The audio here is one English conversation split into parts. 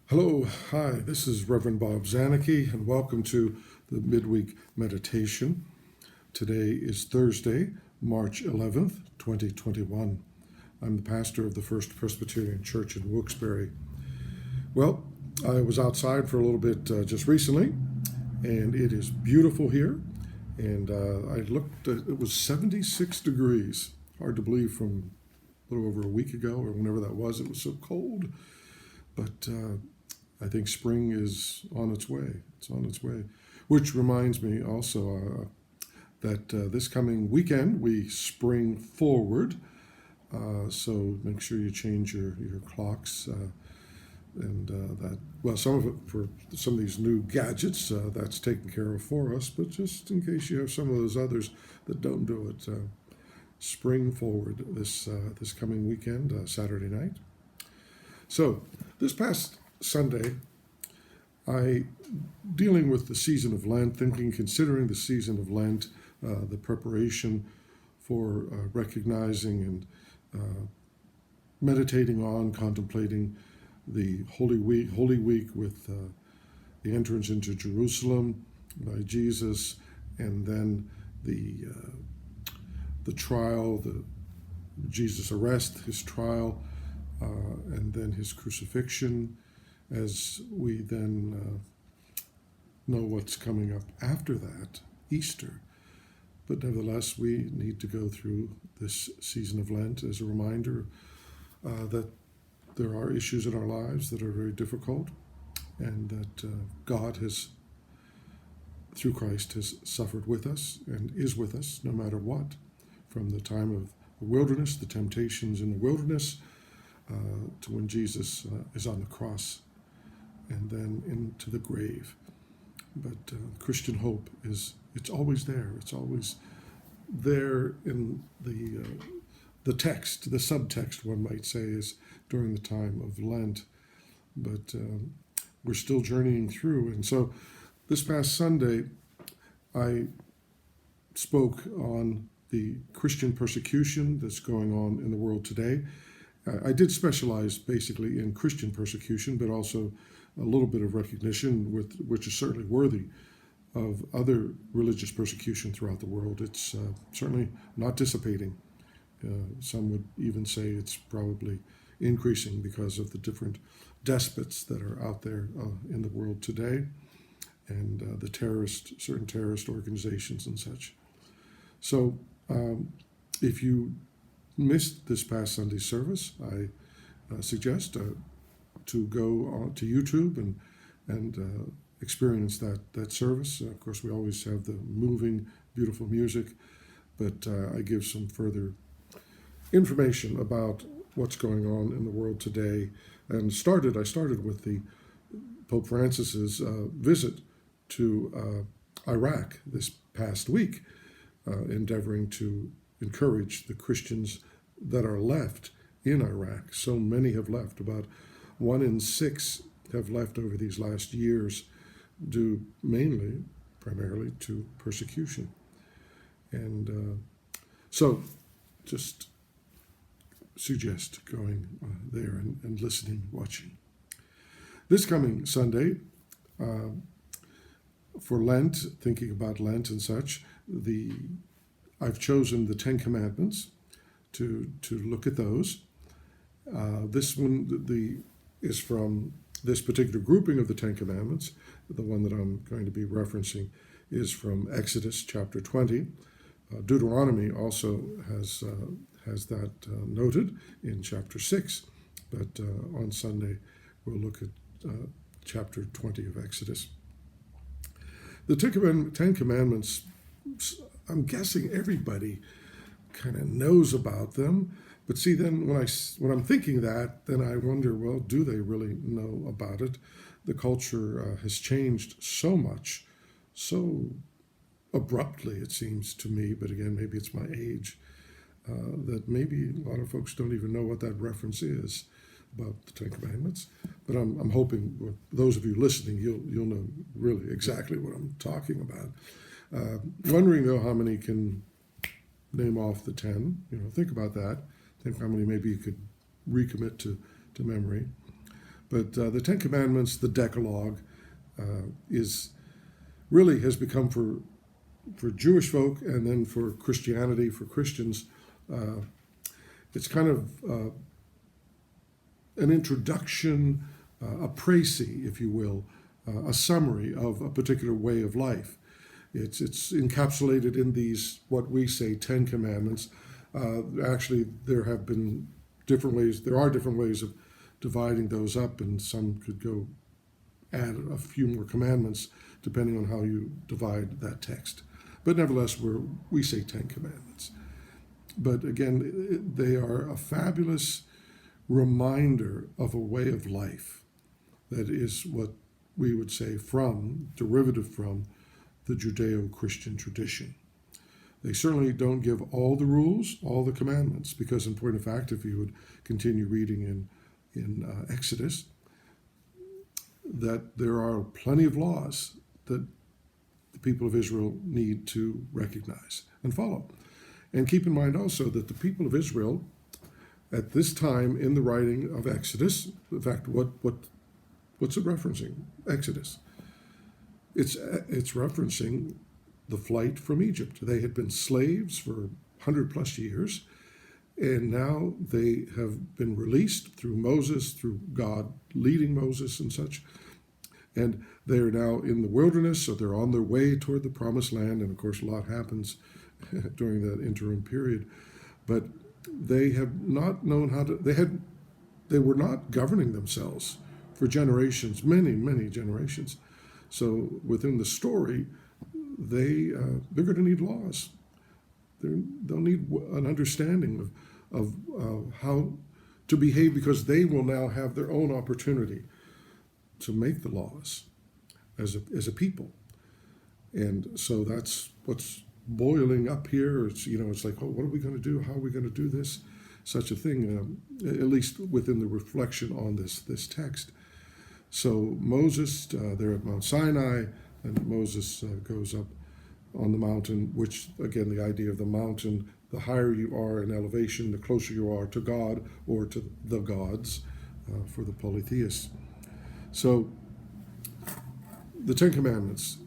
Hello, hi, this is Reverend Bob Zanicki, and welcome to the Midweek Meditation. Today is Thursday, March 11th, 2021. I'm the pastor of the First Presbyterian Church in Wilkes-Barre. Well, I was outside for a little bit just recently, and it is beautiful here. And I looked, it was 76 degrees. Hard to believe from a little over a week ago or whenever that was. It was so cold. But I think spring is on its way. It's on its way. Which reminds me also that this coming weekend we spring forward. So make sure you change your clocks and that. Well, some of it for some of these new gadgets that's taken care of for us. But just in case you have some of those others that don't do it, spring forward this coming weekend, Saturday night. So this past Sunday, dealing with the season of Lent, considering the season of Lent, the preparation for recognizing and meditating on, contemplating the Holy Week with the entrance into Jerusalem by Jesus, and then the trial, Jesus' arrest, his trial, and then his crucifixion, as we then know what's coming up after that, Easter. But nevertheless, we need to go through this season of Lent as a reminder that there are issues in our lives that are very difficult, and that God has, through Christ, has suffered with us and is with us no matter what, from the time of the wilderness, the temptations in the wilderness, to when Jesus is on the cross, and then into the grave. But Christian hope it's always there. It's always there in the text, the subtext, one might say, is during the time of Lent. But we're still journeying through. And so this past Sunday, I spoke on the Christian persecution that's going on in the world today. I did specialize basically in Christian persecution, but also a little bit of recognition, which is certainly worthy of other religious persecution throughout the world. It's certainly not dissipating. Some would even say it's probably increasing because of the different despots that are out there in the world today, and the certain terrorist organizations and such. So if you missed this past Sunday service, I suggest to go on to YouTube and experience that service. Of course, we always have the moving, beautiful music, but I give some further information about what's going on in the world today. And I started with the Pope Francis's visit to Iraq this past week, endeavoring to encourage the Christians that are left in Iraq. So many have left. About 1 in 6 have left over these last years, due primarily to persecution. And so just suggest going there and listening, watching. This coming Sunday, for Lent, thinking about Lent and such, I've chosen the Ten Commandments to look at those. This one is from this particular grouping of the Ten Commandments. The one that I'm going to be referencing is from Exodus chapter 20. Deuteronomy also has that noted in chapter 6, but on Sunday we'll look at chapter 20 of Exodus. The Ten Commandments, I'm guessing everybody kind of knows about them, but see, then when I'm thinking that, then I wonder, well, do they really know about it? The culture has changed so much, so abruptly, it seems to me, but again, maybe it's my age, that maybe a lot of folks don't even know what that reference is about the Ten Commandments. But I'm hoping, with those of you listening, you'll know really exactly what I'm talking about. Wondering, though, how many can name off the 10. Think about that. Think how many maybe you could recommit to memory. But the Ten Commandments, the Decalogue, is really has become for Jewish folk and then for Christianity, for Christians, it's kind of an introduction, a précis, if you will, a summary of a particular way of life. It's encapsulated in these, what we say, 10 Commandments. Actually, there have been different ways, there are different ways of dividing those up, and some could go add a few more commandments depending on how you divide that text. But nevertheless, we say 10 Commandments. But again, they are a fabulous reminder of a way of life that is what we would say derivative from the Judeo-Christian tradition. They certainly don't give all the rules, all the commandments, because in point of fact, if you would continue reading in Exodus, that there are plenty of laws that the people of Israel need to recognize and follow. And keep in mind also that the people of Israel, at this time in the writing of Exodus, in fact, what's it referencing? Exodus. It's referencing the flight from Egypt. They had been slaves for 100 plus years, and now they have been released through Moses, through God leading Moses and such. And they are now in the wilderness, so they're on their way toward the promised land. And of course, a lot happens during that interim period. But they have not known how to, they were not governing themselves for generations, many generations. So within the story, they're going to need laws. They'll need an understanding of how to behave, because they will now have their own opportunity to make the laws as a people. And so that's what's boiling up here. It's like, oh, what are we going to do? How are we going to do this? Such a thing, at least within the reflection on this text. So Moses, they're at Mount Sinai, and Moses goes up on the mountain, which, again, the idea of the mountain, the higher you are in elevation, the closer you are to God or to the gods for the polytheists. So the Ten Commandments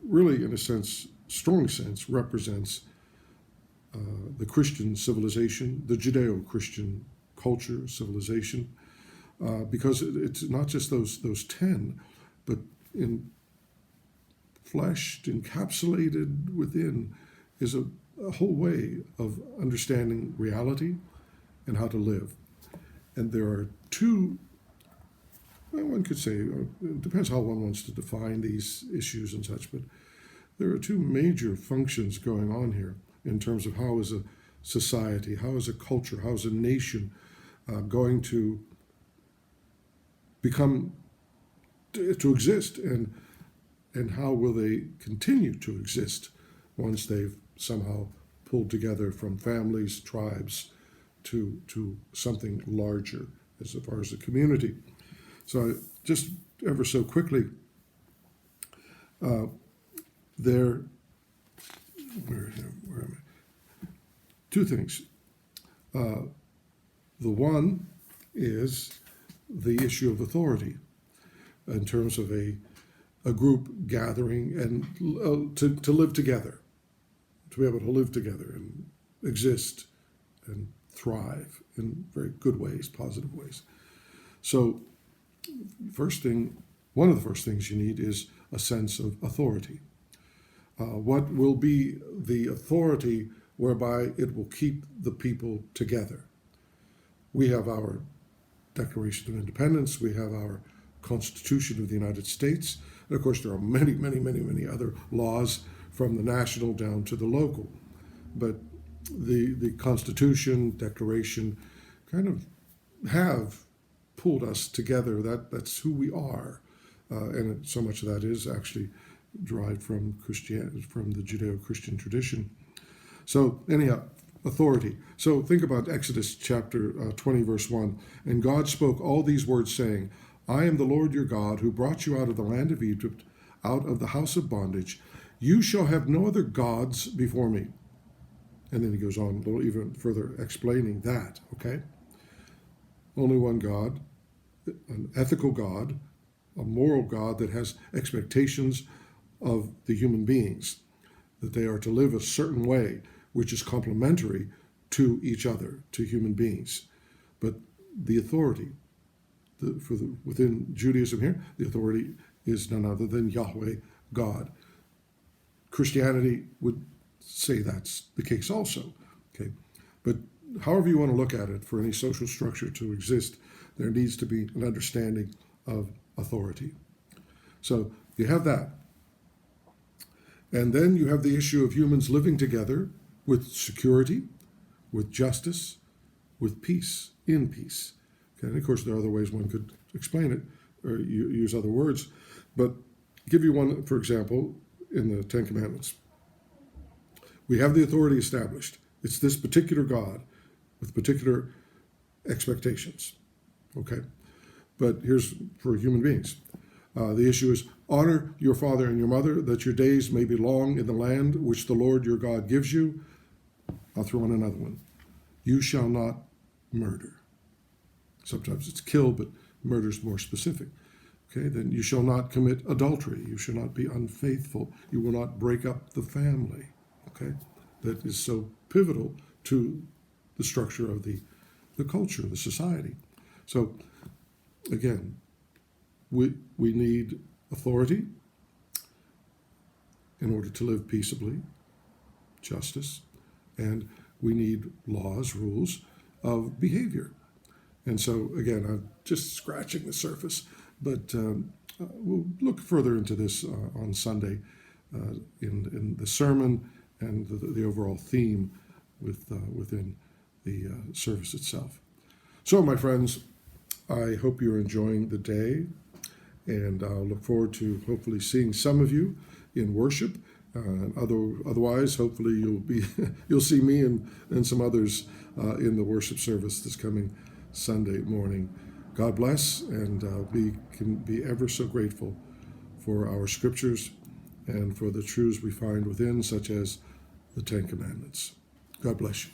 really, in a sense, strong sense, represents the Christian civilization, the Judeo-Christian culture, civilization, because it's not just those 10, but fleshed, encapsulated within is a whole way of understanding reality and how to live. And there are two, well, one could say, it depends how one wants to define these issues and such, but there are two major functions going on here in terms of how is a society, how is a culture, how is a nation going to become, to exist, and how will they continue to exist once they've somehow pulled together from families, tribes, to something larger as far as a community. So just ever so quickly, where am I? Two things. The one is the issue of authority in terms of a group gathering and to live together, to be able to live together and exist and thrive in very good ways, positive ways. So one of the first things you need is a sense of authority. What will be the authority whereby it will keep the people together? We have our Declaration of Independence, we have our Constitution of the United States, and of course there are many other laws from the national down to the local. But the Constitution, Declaration kind of have pulled us together. That's who we are. And so much of that is actually derived from Christianity, from the Judeo-Christian tradition. So anyhow, authority. So think about Exodus chapter 20, verse 1. And God spoke all these words, saying, I am the Lord your God, who brought you out of the land of Egypt, out of the house of bondage. You shall have no other gods before me. And then he goes on a little even further explaining that, okay? Only one God, an ethical God, a moral God that has expectations of the human beings, that they are to live a certain way, which is complementary to each other, to human beings. But the authority, within Judaism here, the authority is none other than Yahweh, God. Christianity would say that's the case also. Okay, but however you want to look at it, for any social structure to exist, there needs to be an understanding of authority. So you have that. And then you have the issue of humans living together with security, with justice, with peace, in peace. Okay, and of course, there are other ways one could explain it or use other words. But give you one, for example, in the Ten Commandments. We have the authority established. It's this particular God with particular expectations. Okay? But here's for human beings. The issue is, honor your father and your mother, that your days may be long in the land which the Lord your God gives you. I'll throw in another one. You shall not murder. Sometimes it's kill, but murder is more specific. Okay, then you shall not commit adultery. You shall not be unfaithful. You will not break up the family. Okay, that is so pivotal to the structure of the culture, the society. So, again, we need authority in order to live peaceably, justice, and we need laws, rules of behavior. And so, again, I'm just scratching the surface, but we'll look further into this on Sunday in the sermon and the overall theme within the service itself. So, my friends, I hope you're enjoying the day, and I'll look forward to hopefully seeing some of you in worship. Otherwise, hopefully you'll see me and some others in the worship service this coming Sunday morning. God bless, and we can be ever so grateful for our scriptures and for the truths we find within, such as the Ten Commandments. God bless you.